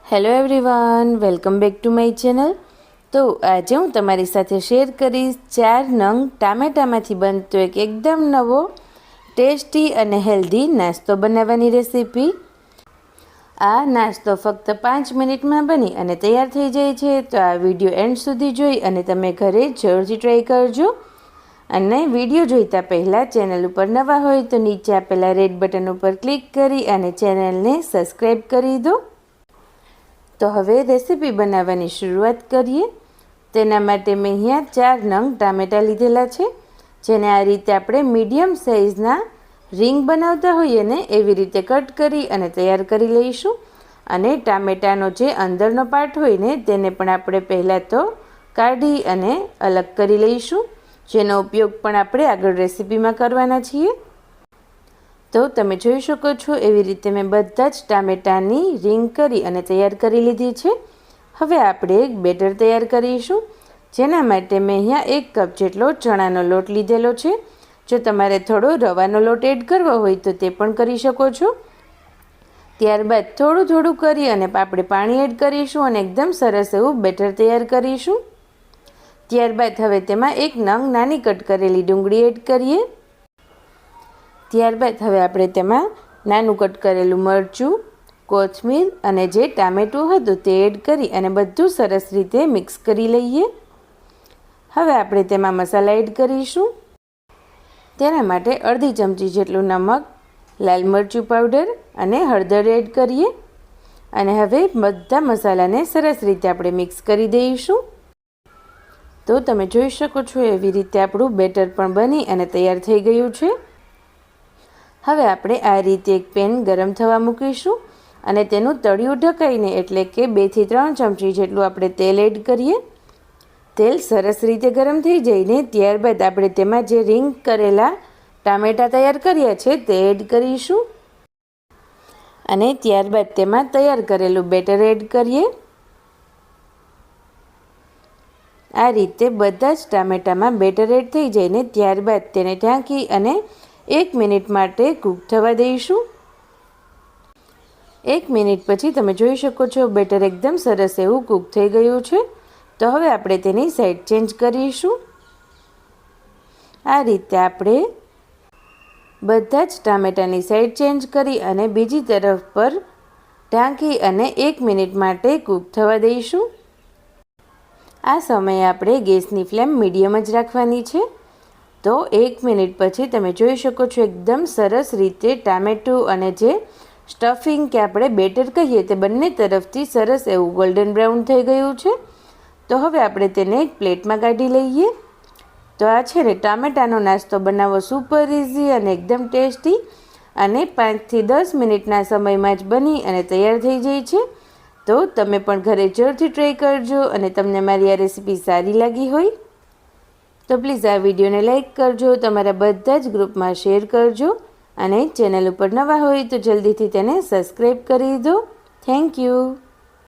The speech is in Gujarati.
Hello everyone, welcome back to my channel. તો આજે હું તમારી સાથે શેર કરીશ 4 નંગ ટામેટામાંથી બનતો એક એકદમ નવો ટેસ્ટી અને હેલ્ધી નાસ્તો બનાવવાની રેસીપી। આ નાસ્તો ફક્ત 5 મિનિટમાં બની અને તૈયાર થઈ જાય છે। તો આ વિડીયો એન્ડ સુધી જોઈ અને તમે ઘરે જરૂરથી ટ્રાય કરજો। અને વિડીયો જોઈતા પહેલાં ચેનલ ઉપર નવા હોય તો નીચે આપેલા રેડ બટન ઉપર ક્લિક કરી અને ચેનલને સબસ્ક્રાઈબ કરી દો। તો હવે રેસીપી બનાવવાની શરૂઆત કરીએ। તેના માટે મેં અહીંયા 4 નંગ ટામેટાં લીધેલા છે, જેને આ રીતે આપણે મીડિયમ સાઇઝના રીંગ બનાવતા હોઈએ ને એવી રીતે કટ કરી અને તૈયાર કરી લઈશું। અને ટામેટાનો જે અંદરનો પાર્ટ હોય ને તેને પણ આપણે પહેલાં તો કાઢી અને અલગ કરી લઈશું, જેનો ઉપયોગ પણ આપણે આગળ રેસીપીમાં કરવાના છીએ। તો તમે જોઈ શકો છો એવી રીતે મેં બધા જ ટામેટાની રીંગ કરી અને તૈયાર કરી લીધી છે। હવે આપણે એક બેટર તૈયાર કરીશું, જેના માટે મેં અહીંયા 1 કપ જેટલો ચણાનો લોટ લીધેલો છે। જો તમારે થોડો રવાનો લોટ એડ કરવો હોય તો તે પણ કરી શકો છો। ત્યારબાદ થોડું કરી અને આપણે પાણી એડ કરીશું અને એકદમ સરસ એવું બેટર તૈયાર કરીશું। ત્યારબાદ હવે તેમાં 1 નંગ નાની કટ કરેલી ડુંગળી એડ કરીએ। ત્યારબાદ હવે આપણે તેમાં નાનું કટ કરેલું મરચું, કોથમીર અને જે ટામેટું હતું તે એડ કરી અને બધું સરસ રીતે મિક્સ કરી લઈએ। હવે આપણે તેમાં મસાલા એડ કરીશું। તેના માટે અડધી ચમચી જેટલું નમક, લાલ મરચું પાવડર અને હળદર એડ કરીએ અને હવે બધા મસાલાને સરસ રીતે આપણે મિક્સ કરી દઈશું। તો તમે જોઈ શકો છો એવી રીતે આપણું બેટર પણ બની અને તૈયાર થઈ ગયું છે। હવે આપણે આ રીતે એક પેન ગરમ થવા મૂકીશું અને તેનું તળિયું ઢકાઈને એટલે કે 2 થી 3 ચમચી જેટલું આપણે તેલ એડ કરીએ। તેલ સરસ રીતે ગરમ થઈ જઈને ત્યારબાદ આપણે તેમાં જે રીંગ કરેલા ટામેટાં તૈયાર કર્યા છે તે એડ કરીશું અને ત્યારબાદ તેમાં તૈયાર કરેલું બેટર એડ કરીએ। આ રીતે બધા જ ટામેટામાં બેટર એડ થઈ જઈને ત્યારબાદ તેને ઢાંકી અને 1 મિનિટ માટે કૂક થવા દઈશું। 1 મિનિટ પછી તમે જોઈ શકો છો બેટર એકદમ સરસ એવું કૂક થઈ ગયું છે। તો હવે આપણે તેની સાઈડ ચેન્જ કરીશું। આ રીતે આપણે બધા જ ટામેટાની સાઈડ ચેન્જ કરી અને બીજી તરફ પર ઢાંકી અને 1 મિનિટ માટે કૂક થવા દઈશું। આ સમયે આપણે ગેસની ફ્લેમ મીડિયમ જ રાખવાની છે। તો 1 મિનિટ પછી તમે જોઈ શકો છો એકદમ સરસ રીતે ટામેટું અને જે સ્ટફિંગ કે આપણે બેટર કહીએ તે બંને તરફથી સરસ એવું ગોલ્ડન બ્રાઉન થઈ ગયું છે। તો હવે આપણે તેને એક પ્લેટમાં કાઢી લઈએ। તો આ છે ને ટામેટાનો નાસ્તો બનાવવો સુપર ઇઝી અને એકદમ ટેસ્ટી અને 5 થી 10 મિનિટના સમયમાં જ બની અને તૈયાર થઈ જાય છે। તો તમે પણ ઘરે જરૂરથી ટ્રાય કરજો અને તમને મારી આ રેસીપી સારી લાગી હોય તો પ્લીઝ આ વિડીયોને લાઇક કરજો, તમારા બધા જ ગ્રુપમાં શેર કરજો અને ચેનલ ઉપર નવા હોય તો જલ્દીથી તેને સબસ્ક્રાઈબ કરી દો। Thank you.